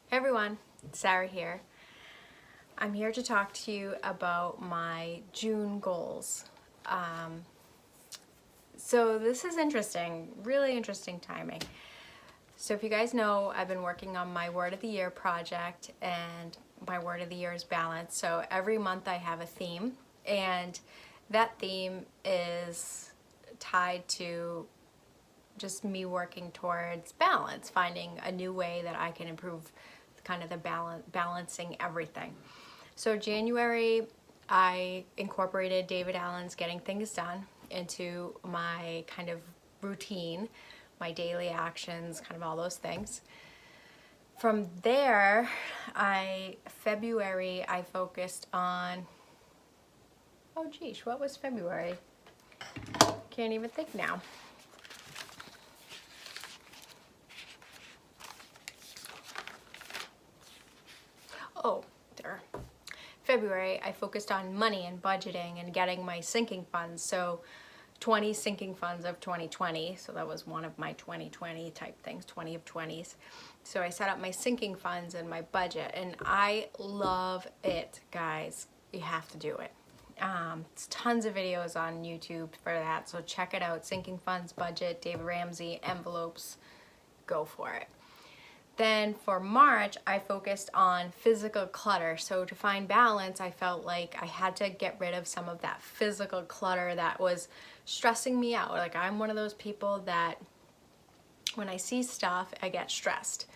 Hey everyone, it's Sarah here. I'm here to talk to you about my June goals. So this is interesting, really interesting timing. So if you guys know, I've been working on my Word of the Year project, and my Word of the Year is balance. So every month I have a theme, and that theme is tied to just me working towards balance, finding a new way that I can improve kind of the balancing everything. So January, I incorporated David Allen's Getting Things Done into my kind of routine, my daily actions, kind of all those things. From there, February, I focused on, oh geez, what was February? Can't even think now. Oh, there. February, I focused on money and budgeting and getting my sinking funds. So 20 sinking funds of 2020. So that was one of my 2020 type things, 20 of 20s. So I set up my sinking funds and my budget, and I love it, guys. You have to do it. It's tons of videos on YouTube for that. So check it out. Sinking funds, budget, David Ramsey, envelopes, go for it. Then for March, I focused on physical clutter. So to find balance, I felt like I had to get rid of some of that physical clutter that was stressing me out. Like, I'm one of those people that when I see stuff, I get stressed.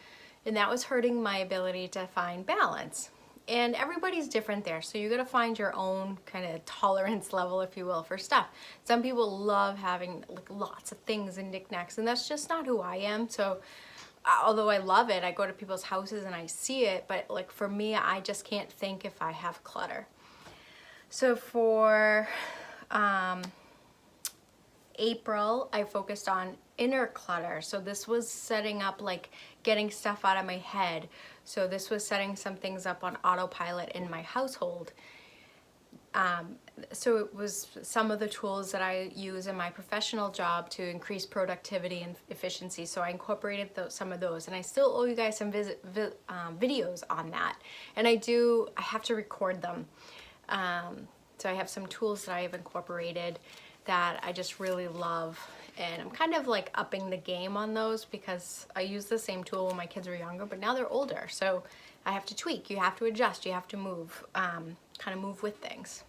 And that was hurting my ability to find balance. And everybody's different there. So you gotta find your own kind of tolerance level, if you will, for stuff. Some people love having like lots of things and knickknacks, and that's just not who I am. So although I love it, I go to people's houses and I see it, but like for me, I just can't think if I have clutter. So for April, I focused on inner clutter. So this was setting up, like getting stuff out of my head. So this was setting some things up on autopilot in my household. So it was some of the tools that I use in my professional job to increase productivity and efficiency. So I incorporated some of those, and I still owe you guys some videos on that. And I have to record them. So I have some tools that I have incorporated that I just really love. And I'm kind of like upping the game on those because I used the same tool when my kids were younger, but now they're older. So I have to tweak, you have to adjust, you have to move, kind of move with things.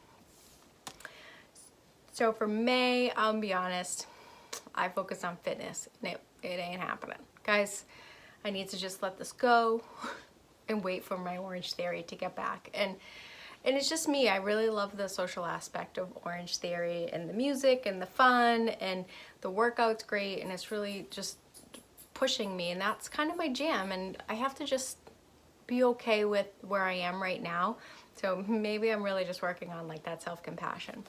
So for May, I'll be honest, I focus on fitness, and it ain't happening. Guys, I need to just let this go and wait for my Orange Theory to get back. And it's just me. I really love the social aspect of Orange Theory, and the music and the fun, and the workout's great, and it's really just pushing me, and that's kind of my jam, and I have to just be okay with where I am right now. So maybe I'm really just working on like that self-compassion.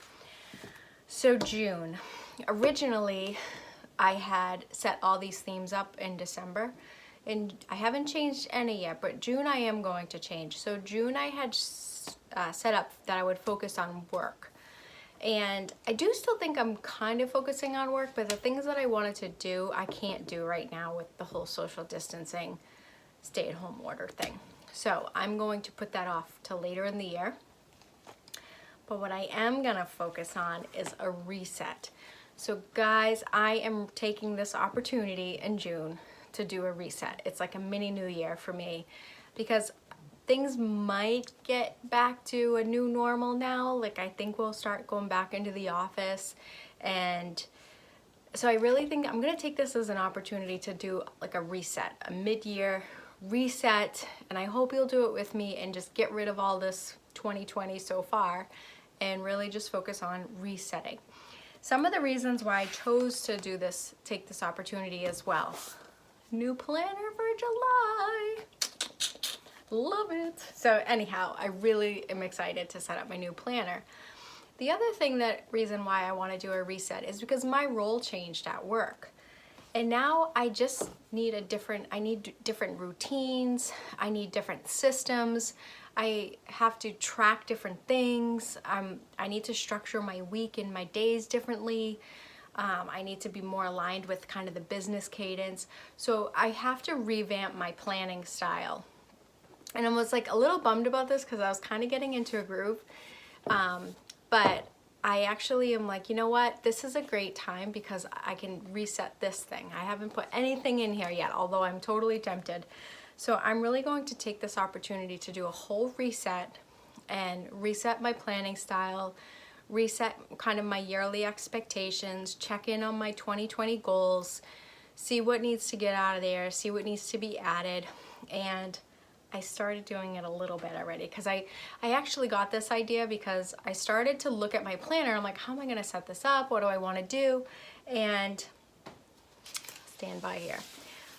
So June, originally I had set all these themes up in December, and I haven't changed any yet, but June I am going to change. So June I had set up that I would focus on work. And I do still think I'm kind of focusing on work, but the things that I wanted to do, I can't do right now with the whole social distancing, stay-at-home order thing. So I'm going to put that off till later in the year. But what I am gonna focus on is a reset. So guys, I am taking this opportunity in June to do a reset. It's like a mini new year for me, because things might get back to a new normal now. Like, I think we'll start going back into the office, and so I really think I'm gonna take this as an opportunity to do like a reset, a mid-year reset, and I hope you'll do it with me and just get rid of all this 2020 so far and really just focus on resetting. Some of the reasons why I chose to do this, take this opportunity as well. New planner for July. Love it. So anyhow, I really am excited to set up my new planner. The other reason why I want to do a reset is because my role changed at work. And now I just need I need different routines. I need different systems. I have to track different things. I need to structure my week and my days differently. I need to be more aligned with kind of the business cadence. So I have to revamp my planning style. And I was like a little bummed about this because I was kind of getting into a groove. But I actually am like, you know what? This is a great time because I can reset this thing. I haven't put anything in here yet, although I'm totally tempted. So I'm really going to take this opportunity to do a whole reset and reset my planning style, reset kind of my yearly expectations, check in on my 2020 goals, see what needs to get out of there, see what needs to be added. And I started doing it a little bit already because I actually got this idea because I started to look at my planner. I'm like, how am I going to set this up? What do I want to do? And stand by here.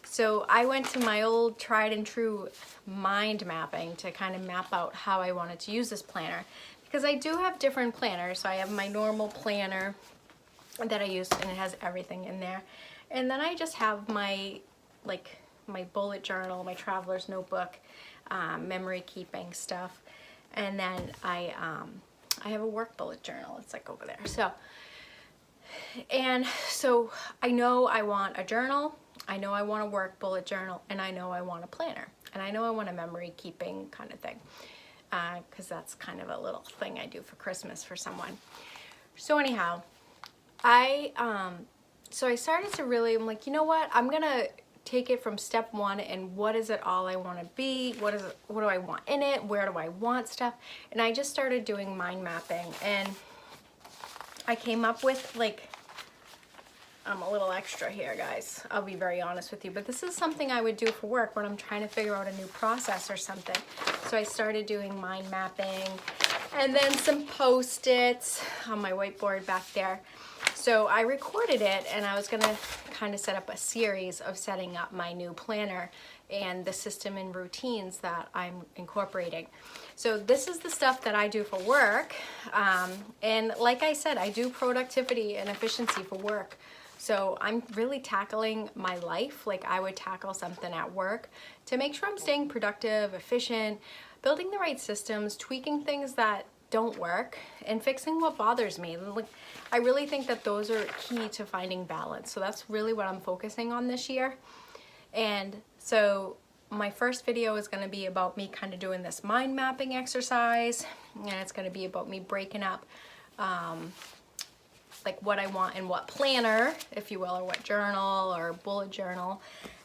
So I went to my old tried and true mind mapping to kind of map out how I wanted to use this planner, because I do have different planners. So I have my normal planner that I use and it has everything in there. And then I just have my my bullet journal, my traveler's notebook, memory keeping stuff. And then I have a work bullet journal. It's like over there. So I know I want a journal, I know I want a work bullet journal, and I know I want a planner, and I know I want a memory keeping kind of thing, because that's kind of a little thing I do for Christmas for someone. So anyhow, I started to really, I'm like, you know what, I'm gonna take it from step one and what is it all I want to be, what do I want in it, where do I want stuff. And I just started doing mind mapping, and I came up with, like, I'm a little extra here, guys, I'll be very honest with you, but this is something I would do for work when I'm trying to figure out a new process or something. So I started doing mind mapping and then some post-its on my whiteboard back there. So I recorded it, and I was gonna kind of set up a series of setting up my new planner and the system and routines that I'm incorporating. So this is the stuff that I do for work. And like I said, I do productivity and efficiency for work. So I'm really tackling my life like I would tackle something at work to make sure I'm staying productive, efficient, building the right systems, tweaking things that don't work, and fixing what bothers me. Like, I really think that those are key to finding balance. So that's really what I'm focusing on this year. And so my first video is going to be about me kind of doing this mind mapping exercise, and it's going to be about me breaking up like what I want in what planner, if you will, or what journal or bullet journal,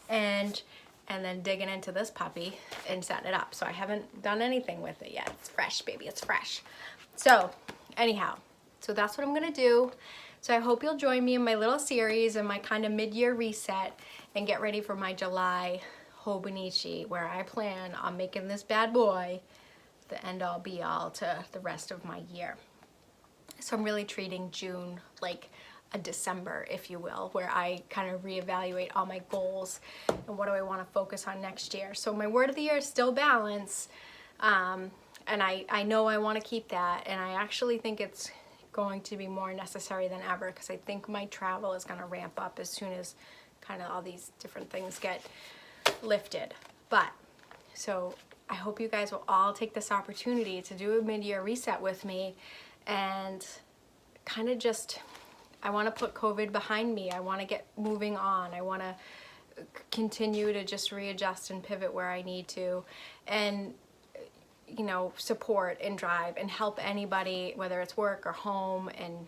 and then digging into this puppy and setting it up. So I haven't done anything with it yet. It's fresh, baby, it's fresh. So anyhow, so that's what I'm gonna do. So I hope you'll join me in my little series and my kind of mid-year reset, and get ready for my July Hobonichi, where I plan on making this bad boy the end-all be-all to the rest of my year. So I'm really treating June like a December, if you will, where I kind of reevaluate all my goals and what do I want to focus on next year. So my word of the year is still balance, and I know I want to keep that, and I actually think it's going to be more necessary than ever, because I think my travel is going to ramp up as soon as kind of all these different things get lifted. But so I hope you guys will all take this opportunity to do a mid-year reset with me, and kind of just, I want to put COVID behind me. I want to get moving on. I want to continue to just readjust and pivot where I need to, and you know, support and drive and help anybody, whether it's work or home and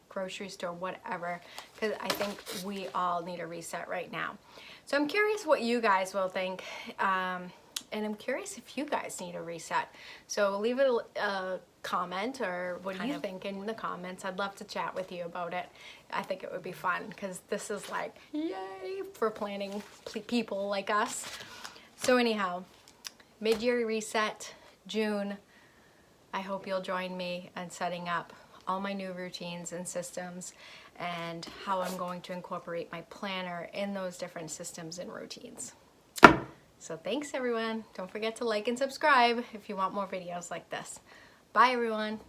grocery store, whatever, because I think we all need a reset right now. So I'm curious what you guys will think, and I'm curious if you guys need a reset. So leave a comment, or what do you think in the comments. I'd love to chat with you about it. I think it would be fun, because this is like, yay for planning people like us. So anyhow, mid-year reset, June. I hope you'll join me in setting up all my new routines and systems, and how I'm going to incorporate my planner in those different systems and routines. So thanks everyone. Don't forget to like and subscribe if you want more videos like this. Bye everyone.